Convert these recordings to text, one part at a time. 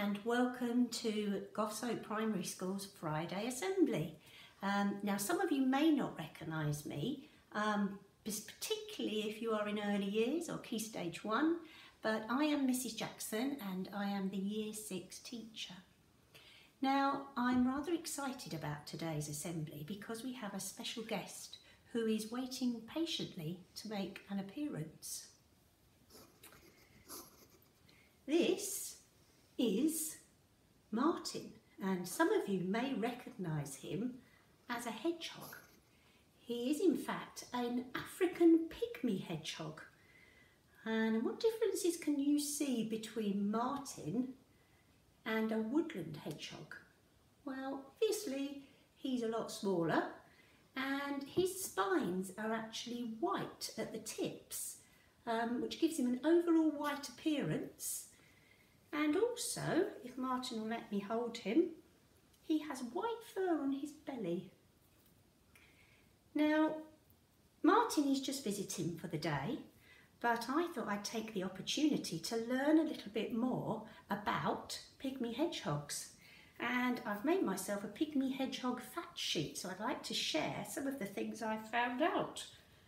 and welcome to Goffs Oak Primary School's Friday Assembly. Now some of you may not recognise me, particularly if you are in early years or Key Stage 1, but I am Mrs Jackson and I am the Year 6 teacher. Now I'm rather excited about today's assembly because we have a special guest who is waiting patiently to make an appearance. This is Martin, and some of you may recognise him as a hedgehog. He is in fact an African pygmy hedgehog. And what differences can you see between Martin and a woodland hedgehog? Well, obviously he's a lot smaller and his spines are actually white at the tips, which gives him an overall white appearance. And also, if Martin will let me hold him, he has white fur on his belly. Now, Martin is just visiting for the day, but I thought I'd take the opportunity to learn a little bit more about pygmy hedgehogs. And I've made myself a pygmy hedgehog fact sheet, so I'd like to share some of the things I've found out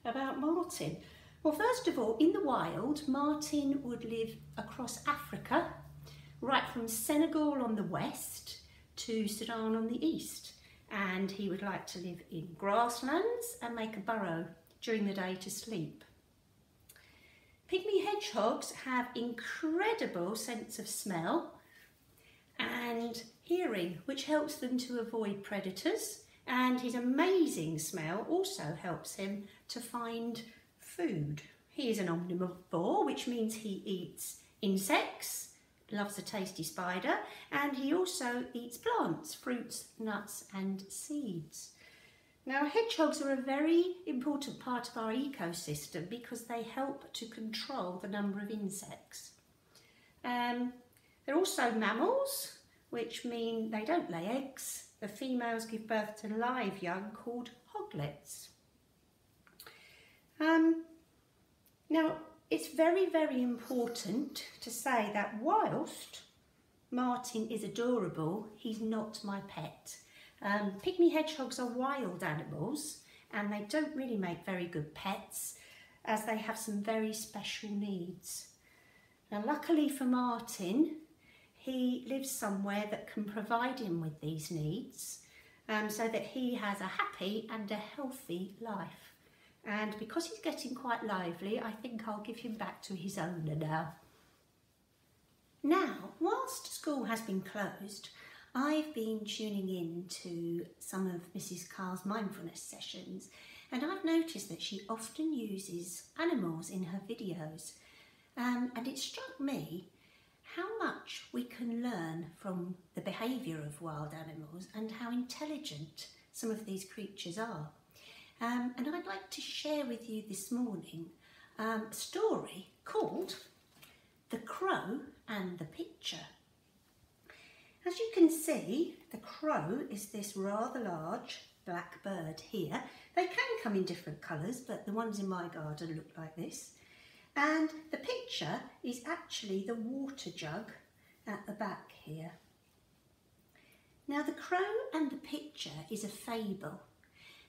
about Martin. Well, first of all, in the wild, Martin would live across Africa, right from Senegal on the west to Sudan on the east. And he would like to live in grasslands and make a burrow during the day to sleep. Pygmy hedgehogs have incredible sense of smell and hearing, which helps them to avoid predators, and his amazing smell also helps him to find food. He is an omnivore, which means he eats insects, loves a tasty spider, and he also eats plants, fruits, nuts and seeds. Now, hedgehogs are a very important part of our ecosystem because they help to control the number of insects. They're also mammals, which mean they don't lay eggs. The females give birth to live young called hoglets. Now, it's very, very important to say that whilst Martin is adorable, he's not my pet. Pygmy hedgehogs are wild animals and they don't really make very good pets as they have some very special needs. Now, luckily for Martin, he lives somewhere that can provide him with these needs so that he has a happy and a healthy life. And because he's getting quite lively, I think I'll give him back to his owner now. Now, whilst school has been closed, I've been tuning in to some of Mrs. Carr's mindfulness sessions, and I've noticed that she often uses animals in her videos. And it struck me how much we can learn from the behaviour of wild animals and how intelligent some of these creatures are. And I'd like to share with you this morning a story called The Crow and the Pitcher. As you can see, the crow is this rather large black bird here. They can come in different colours, but the ones in my garden look like this. And the pitcher is actually the water jug at the back here. Now, The Crow and the Pitcher is a fable.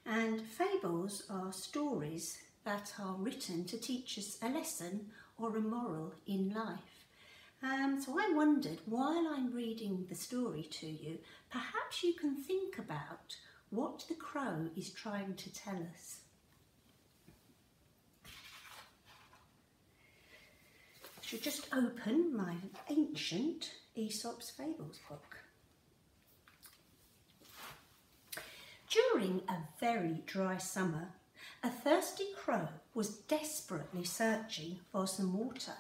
And fables are stories that are written to teach us a lesson or a moral in life. So I wondered, while I'm reading the story to you, perhaps you can think about what the crow is trying to tell us. I should just open my ancient Aesop's Fables book. During a very dry summer, a thirsty crow was desperately searching for some water.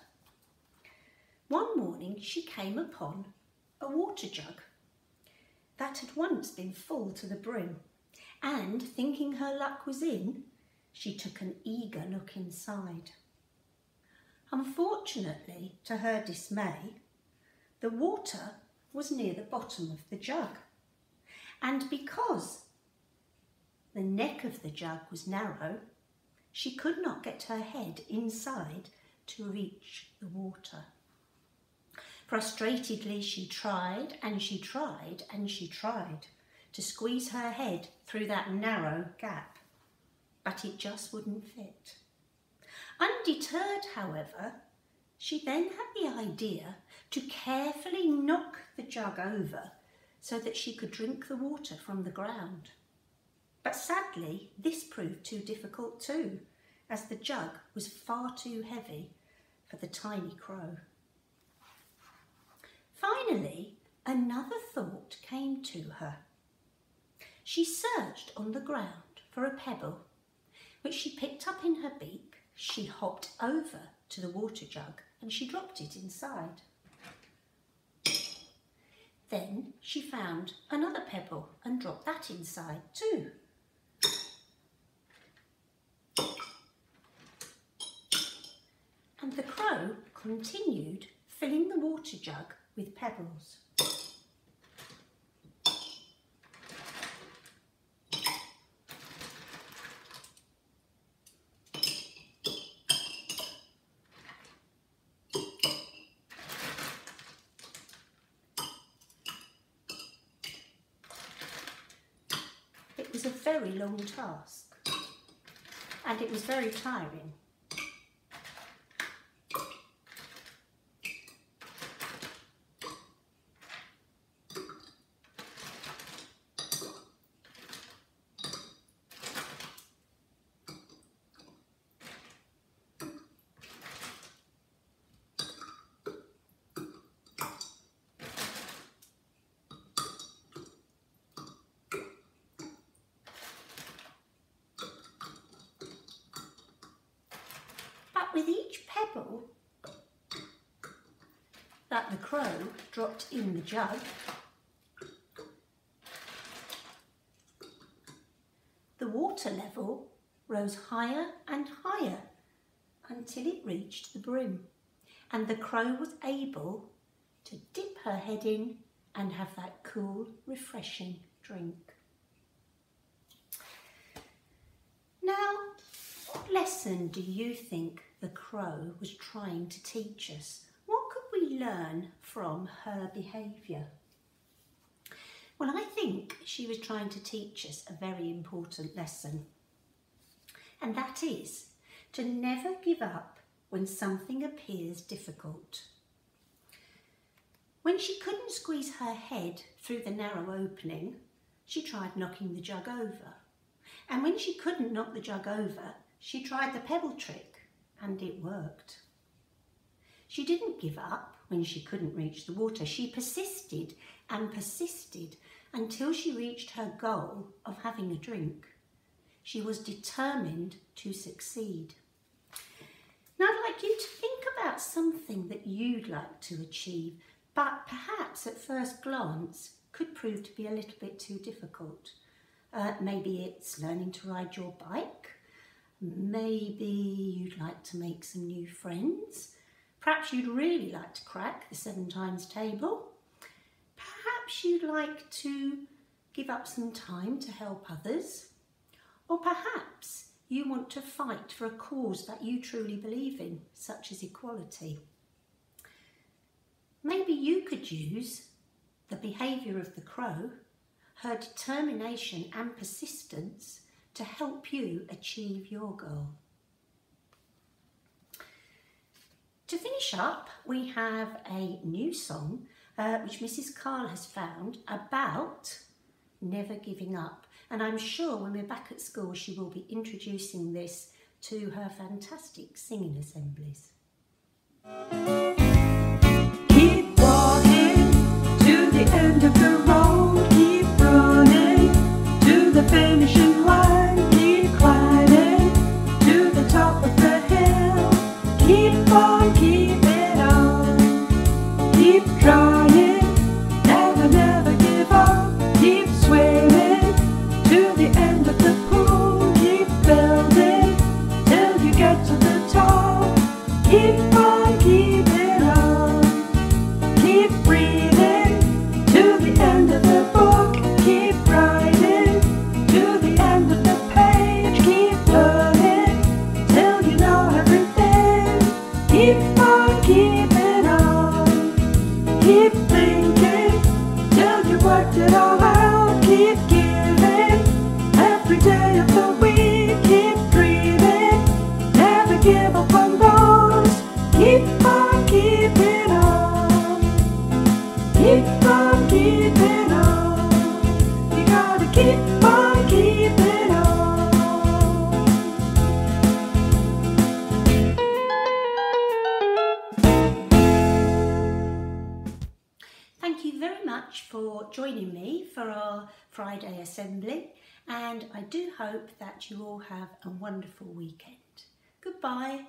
One morning she came upon a water jug that had once been full to the brim, and thinking her luck was in, she took an eager look inside. Unfortunately, to her dismay, the water was near the bottom of the jug, and because the neck of the jug was narrow, she could not get her head inside to reach the water. Frustratedly, she tried and she tried and she tried to squeeze her head through that narrow gap, but it just wouldn't fit. Undeterred, however, she then had the idea to carefully knock the jug over so that she could drink the water from the ground. But sadly, this proved too difficult too, as the jug was far too heavy for the tiny crow. Finally, another thought came to her. She searched on the ground for a pebble, which she picked up in her beak. She hopped over to the water jug and she dropped it inside. Then she found another pebble and dropped that inside too. And the crow continued filling the water jug with pebbles. It was a very long task, and it was very tiring. With each pebble that the crow dropped in the jug, the water level rose higher and higher until it reached the brim, and the crow was able to dip her head in and have that cool, refreshing drink. Now, what lesson do you think the crow was trying to teach us? What could we learn from her behaviour? Well, I think she was trying to teach us a very important lesson, and that is to never give up when something appears difficult. When she couldn't squeeze her head through the narrow opening, she tried knocking the jug over. And when she couldn't knock the jug over, she tried the pebble trick, and it worked. She didn't give up when she couldn't reach the water. She persisted and persisted until she reached her goal of having a drink. She was determined to succeed. Now I'd like you to think about something that you'd like to achieve, but perhaps at first glance could prove to be a little bit too difficult. Maybe it's learning to ride your bike. Maybe you'd like to make some new friends. Perhaps you'd really like to crack the 7 times table. Perhaps you'd like to give up some time to help others. Or perhaps you want to fight for a cause that you truly believe in, such as equality. Maybe you could use the behaviour of the crow, her determination and persistence, to help you achieve your goal. To finish up, we have a new song which Mrs. Carl has found about never giving up. And I'm sure when we're back at school, she will be introducing this to her fantastic singing assemblies. Keep walking to the end of the road, keep running to the finishing line. Keep on, keep it on, keep trying, never, never give up, keep swimming to the end of the pool, keep building till you get to the top, keep on, keep it on, keep breathing to the end of the book, keep writing to the end of the page, keep learning till you know everything. Keep on, keep it on, thank you very much for joining me for our Friday assembly, and I do hope that you all have a wonderful weekend. Goodbye.